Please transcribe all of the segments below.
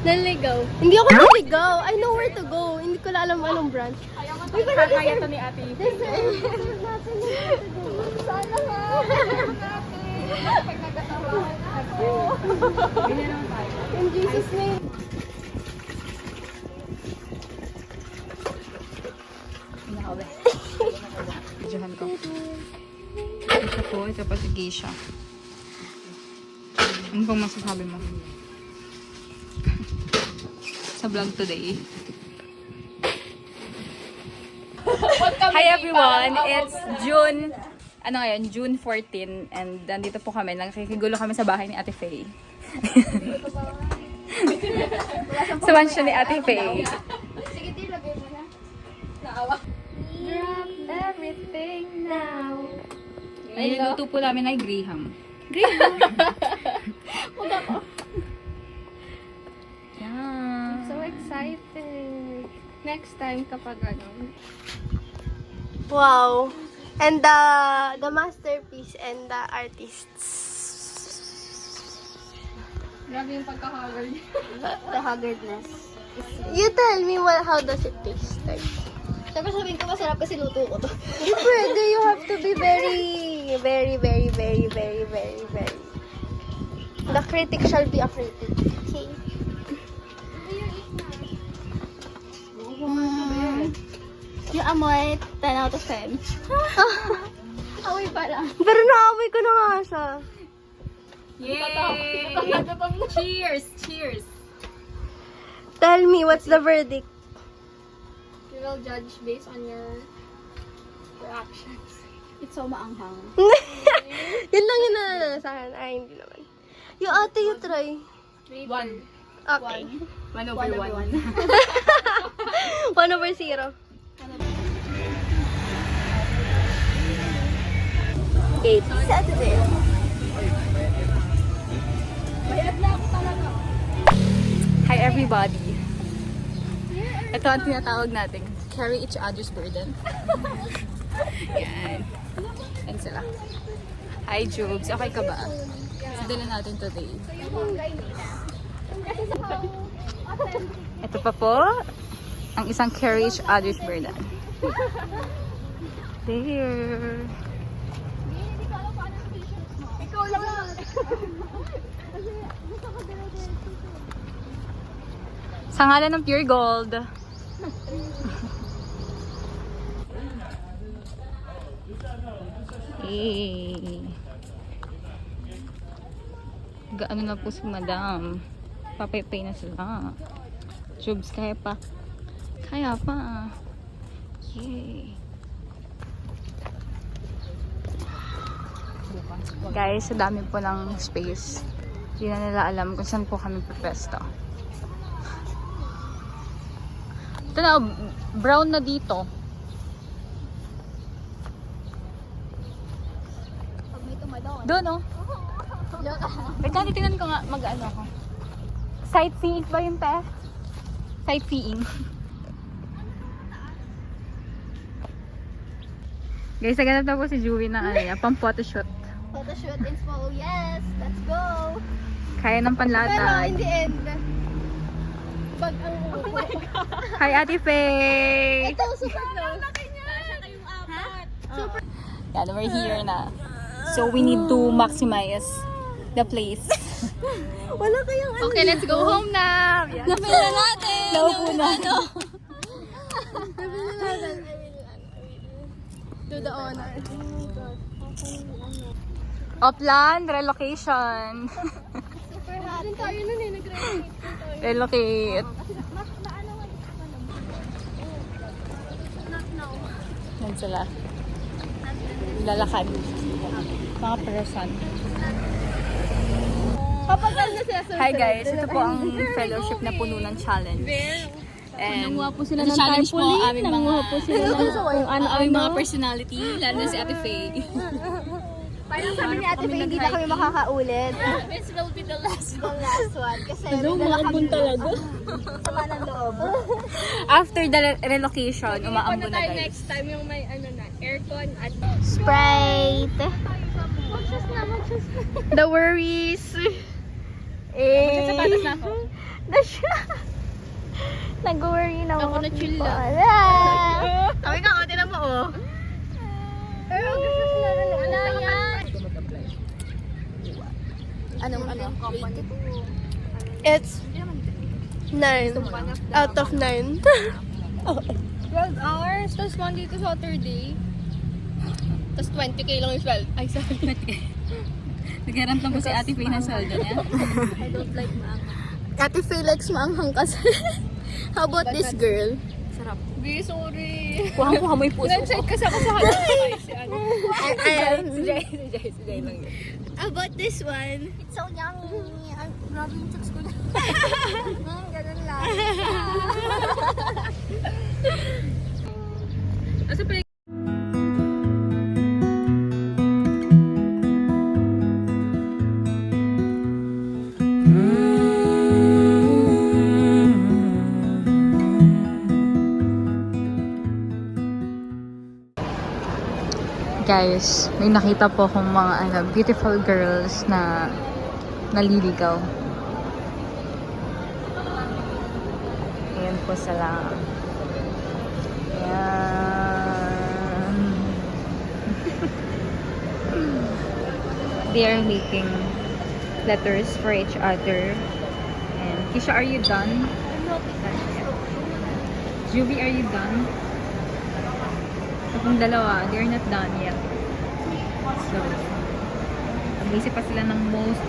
Naligaw. Hindi ako naligaw. I know where to go. Hindi ko na alam anong branch. Uy, pero Kaya to ni ate. deserve natin yung sana nga. Pag nagkatawahan ako. Ganyan naman tayo. In Jesus' name. Pinakawe. Videohan ko. Ito po, ito pa si Geisha. Ano pong masasabi mo? Sa vlog today. Hi everyone! It's June, June 14 and nandito po kami, nakikigulo kami sa bahay ni Ate Faye. Sa mansion ni Ate Faye. Sige, di, lagay mo na. Naawa. Drop everything now. Ay, luto po namin ay graham. Huwag ako. Yeah. So excited. Next time kapag ano. Wow. And the masterpiece and the artists. Grabe yung pagka-haggard. The haggardness. You tell me how does it taste like? Siyempre sabihin ko masarap kasi luto ko to. Hindi pwede. You have to be very. The critic shall be a critic. Okay? Yung amoy, 10 out of 10. Amoy pa lang. Pero naamoy ko na nga siya. Yay! Cheers! Cheers! Tell me, what's the verdict? We will judge based on your reactions. It's so maanghang. Yun lang yun na sa akin. Ay, hindi naman. Yung ate, you try. One. Okay. 1 over 1. 1/0. 8 Saturday. Hi everybody! Ito ang tinatawag natin, carry each other's burden. Yan. Yan sila. Hi Jubes, okay ka ba? Sadala natin today. Ito pa po, ang isang carry each other's burden. There. Ikaw lang. Sa ngalan ng Pure Gold. Gaano na po si Madam. Papaypay na sila. Jubes, kaya pa. Kaya pa. Yay. Guys, sa dami po ng space. Hindi na nila alam kung saan po kami pwesto. Ito na, brown na dito. Pag may tumadon. Doon, oh. Wait, tingnan ko nga, mag-ano ako. Sightseeing ba yun, te? Sightseeing. Guys, naganap na po si Jewel ng pang photoshoot. Photoshoot in small. Yes, let's go. Kaya ng Pero panlatag. in the end, pag ang Hi, Ate Faye! ito, super close. Kasha kayong apat. Super. Yan, we're here na. So, we need to maximize the place. Wala kayang ano. Okay, let's go home na! Napila natin. Naupo na. Napila natin. To the honor. Upland, relocation. Super hot. Din tayo nun eh, nag-relate. Relocate. Yan sila. Lalakad. Mga person. Kapag ano sila sunod. Hi guys, ito po ang fellowship na puno ng challenge. And Nanguha po sila sa ng challenge po tarpaulin. aming mga Nanguha po sila ng kung aming mga ano-ano. personality, lalo na si Ate Faye. Parang sabi ni Ate Faye, hindi na kami makakaulit. This will be the last The last one. Kasi may dala kami talaga. Sama ng loob. After the relocation, umaambo na guys. next time yung may aircon at Sprite. Magsus na. The worries. Magsasapatos na ako. na siya. Nag-worry na Ako na chill lang. Kami ka, o, tinan mo, oh. Pero gusto sila rin. Wala yan. Anong company? It's 9 out of 9. 12 hours, tapos Monday to Saturday. Tapos 20k lang yung sweldo. Ay, sorry. Nagkaroon lang po si Ate Faye ng sweldo niya. I don't like maangang. Ate Felix maanghang kasi. How about this girl? Sarap. Be, sorry. Kuhang-kuha mo yung puso ko. Nag-check kasi ako sa hanap ko si ano. Si Jai lang yun. How about this one? It's so yummy. Ang grabe yung chicks ko na. Ganun lang. Asa pala guys, may nakita po akong mga beautiful girls na naliligaw. Ayan po sila. Ayan. They are making letters for each other. And Kisha, are you done? Juvie, are you done? Itong dalawa, they're not done yet. So, mag-isip pa sila ng most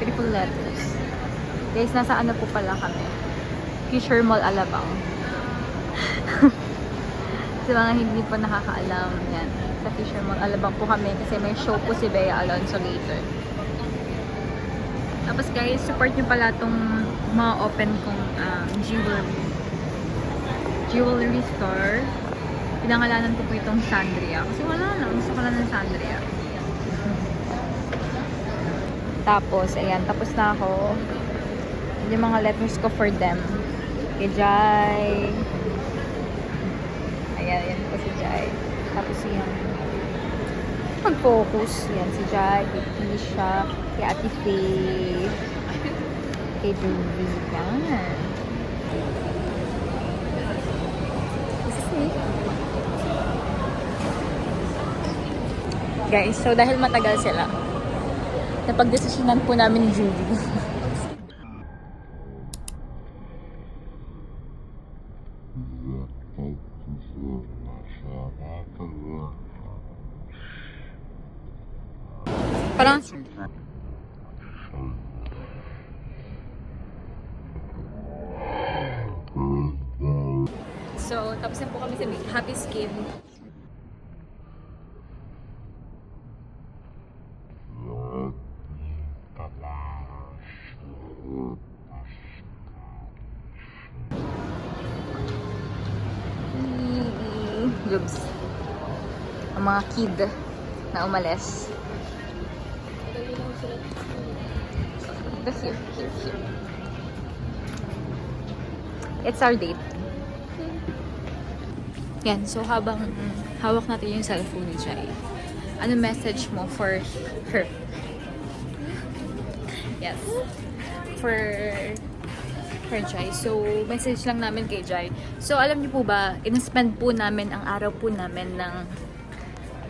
beautiful letters. Guys, nasa ano po pala kami? Fisher Mall, Alabang. Sa mga hindi pa nakakaalam, yan. Sa Fisher Mall, Alabang po kami kasi may show po si Bea Alonso later. Tapos guys, support nyo pala itong mga open kong jewelry store. Pinangalanan ko po itong Sandria. Kasi wala na. Gusto ko lang ng Sandria. Tapos, ayan. Tapos na ako. Yung mga letters ko for them. Kay Jai. Ayan. Ayan po si Jai. Tapos yung mag-focus. Yan si Jai. Kay Kisha. Kay Ate Faye. Kay Juvie. Yan. Guys, so dahil matagal sila, napag-desisyonan po namin ni Juvie. Parang so, tapos na po kami sa Happy Skin. Lubs. Ang mga kid na umalis. That's here. It's our date. Yan, so habang hawak natin yung cellphone ni Jai, ano message mo for her? Yes. For Jai. So, message lang namin kay Jai. So, alam niyo po ba, in-spend po namin ang araw po namin ng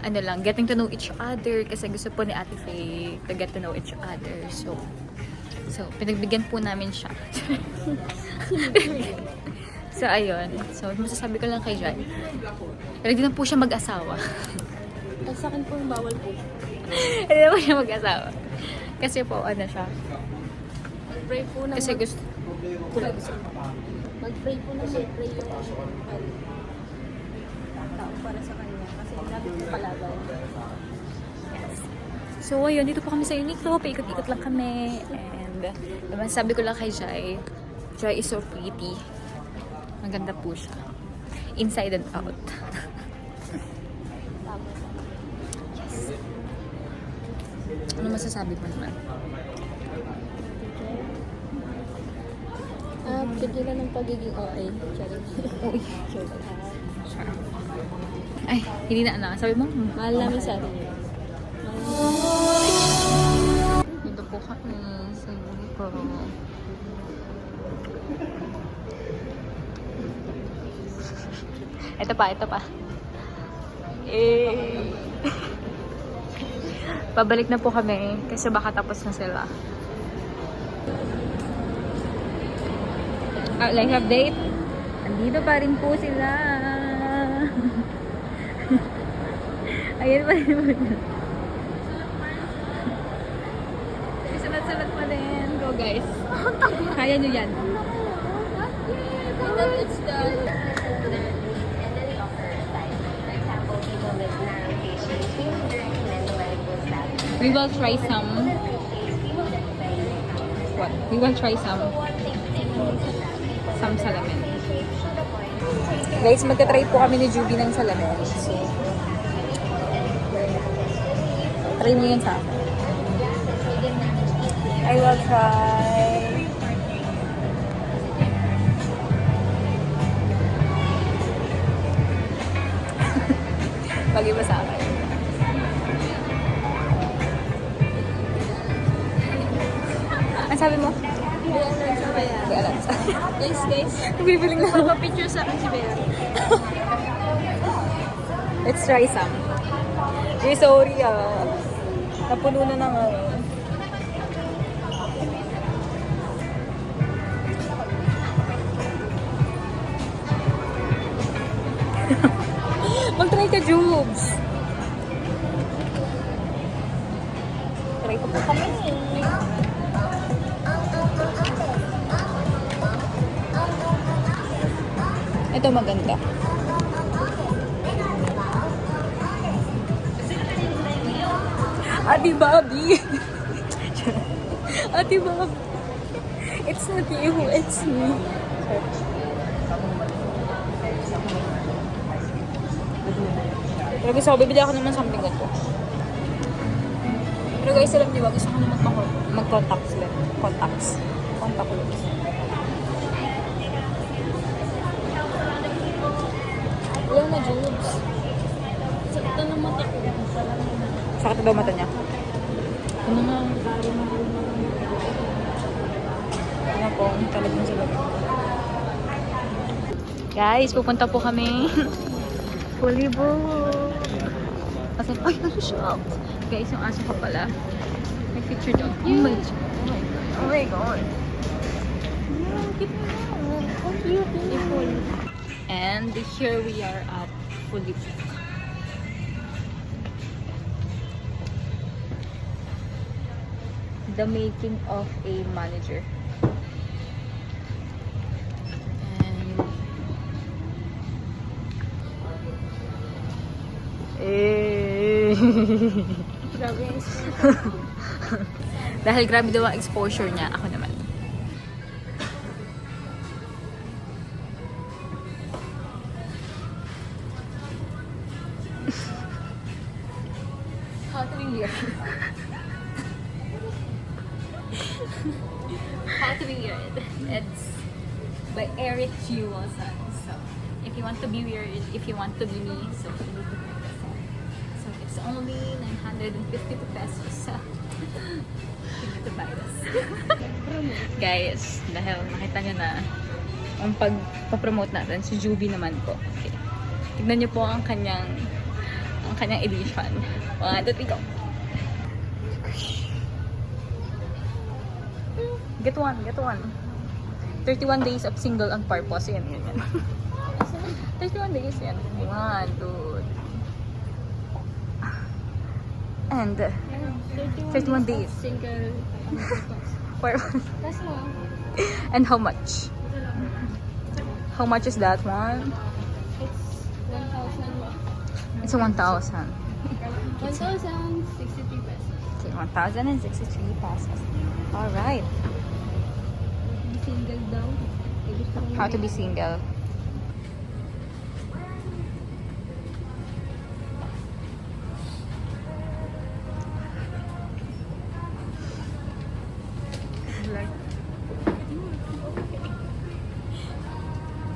ano lang, getting to know each other kasi gusto po ni Ate Faye to get to know each other. So pinagbigyan po namin siya. So, ayun. So, masasabi ko lang kay Jai. Ready na po siya mag-asawa. Ay, sa akin po yung bawal po. Ready na po siya mag-asawa. Kasi po, ano siya. Mag-pray po na Kasi gusto. mag-pray po na mag-pray yung tao para sa kanya. Kasi nabi po palaban. So, ayun. Dito po kami sa Uniqlo. Paikot-ikot lang kami. And, sabi ko lang kay Jai, Jai is so pretty. Maganda po siya. Inside and out. Yes. Ano masasabi mo naman? Pigilan ng pagiging OA. Uy. Ay, hindi na. Sabi mo? Mahal namin sa atin. Dito po kami sa Uniqlo. Ito pa, ito pa. Eh. Pabalik na po kami kasi baka tapos na sila. Like update. Andito pa rin po sila. Ayan pa rin po. Sunod-sunod pa din. Go guys. Kaya nyo yan. It's the... We will try some. What? We will try some salamin. Guys, magka-try po kami ni Juby ng salamin. So, try mo yun sa akin. I will try. Bagay ba sa akin? Ang sabi mo? Di alam. Guys. Bibiling na ako. Picture sa akin si Bea. Let's try some. Eh, sorry napuno na ng Mag-try ka, Jubes. Try ko po kami. Ito maganda. Ate Bobby. Ate Bobby. It's not you, it's me. Pero gusto ko, bibili ako naman something ganito. Pero guys, alam niyo ba, gusto ko naman mag-contacts lang. Contact lens. Wala na, Jubes. Sakit na ng mata ko. Sakit na daw mata niya. Ano nga? Ano po, talag na sila. Guys, pupunta po kami. Fully booked. Kasi, ay, ano siya? Guys, yung aso ka pala. May picture doon. Oh my God. Oh my God. And here we are at Fully Booked. The making of a manager. Grabe yung Dahil grabe daw ang exposure niya, ako naman. How to be weird. How to be weird. It's by Eric Jewelson. So, if you want to be weird, if you want to be me, so you need to buy this. So, it's only 952 pesos. So, you need to buy this. Guys, dahil nakita nyo na ang pagpapromote natin, si Juby naman po. Okay. Tignan nyo po ang kanyang edition. 1, 2, 3, go! Get one. 31 days of single on purpose. Yan. 31 days yan. 1, 2. And 31 days. Single. Purpose. That's all. And how much? How much is that one? It's 1,000. It's 1,000. 1,063 pesos. Okay, 1,063 pesos. Alright. Single daw. How to be single.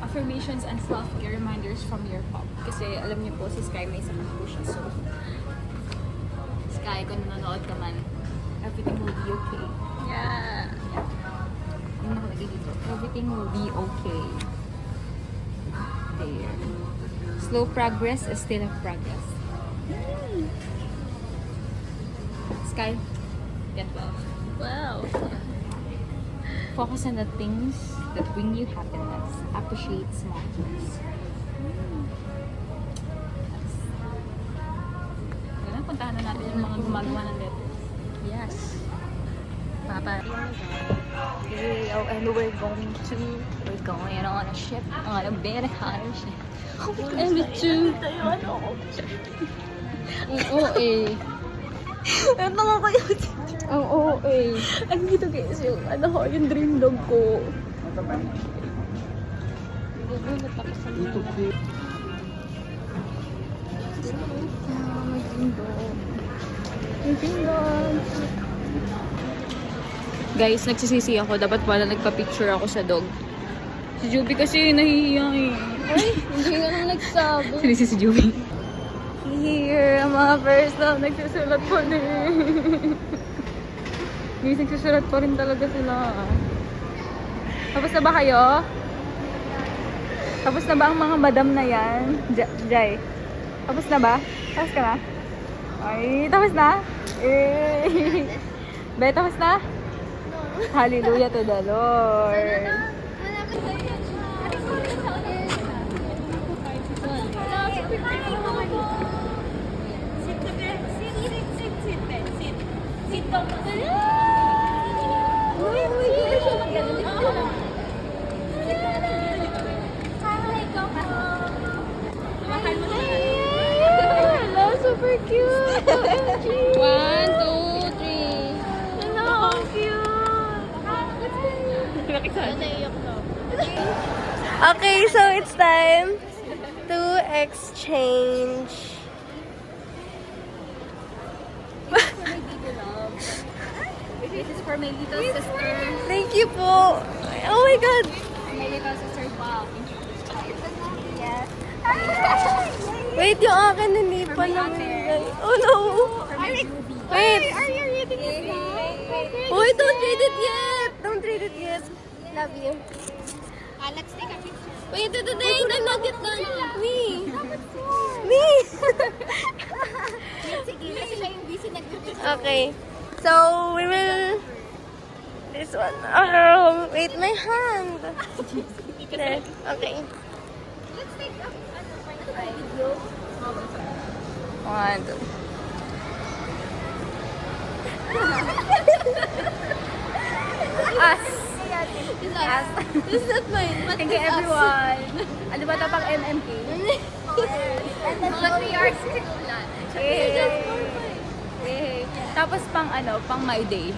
Affirmations and self-care reminders from your pop. Kasi alam niyo po, si Sky may sakit po siya. So, Sky, kung nanonood ka man, everything will be okay. Yeah. everything will be okay. There. Slow progress is still a progress. Sky, get well. Wow. Focus on the things that bring you happiness. Appreciate small things. Ganun, puntahan na natin yung mga gumagawa ng letters. Yes. Papa. And we're going on a ship, on a very hot ship. And the two. Oo eh. Ito nga kayo. Oo eh. Ang dito guys, yung ano ko, yung dream dog ko. Guys, nagsisisi ako. Dapat pala nagpa-picture ako sa dog. Si Juby kasi nahihiya eh. Ay, hindi ka nang nagsabi. Sinisi si Juby. Here, ang mga first love, nagsusulat pa rin. Guys, nagsusulat pa rin talaga sila. Tapos na ba kayo? Tapos na ba ang mga madam na yan? Jai. Tapos na ba? Tapos ka na? Ay, tapos na? Eh. Be, tapos na? Hallelujah to the Lord. Hello, super cute. OMG. 1, 2, 3. Hello, cute. Okay, so it's time to exchange. This is for my little sister. Thank you po. Oh my God. My little sister, wow. Yes. Wait, yung akin hindi pa namigay. Oh no. Wait. Are you reading it now? Wait, don't read it yet. Don't read it yet. Love you. Let's take a picture. Wait, today I'm not yet done. Me. Me. Sige, kasi siya yung busy nag-picture. Okay. So, we will... This one. Wait, my hand. There. Okay. Let's take a video. 1, 2. Us. This is not mine. But Thank you everyone. Ano ba ito pang MMK? And then we are still not. Tapos pang ano, pang my day.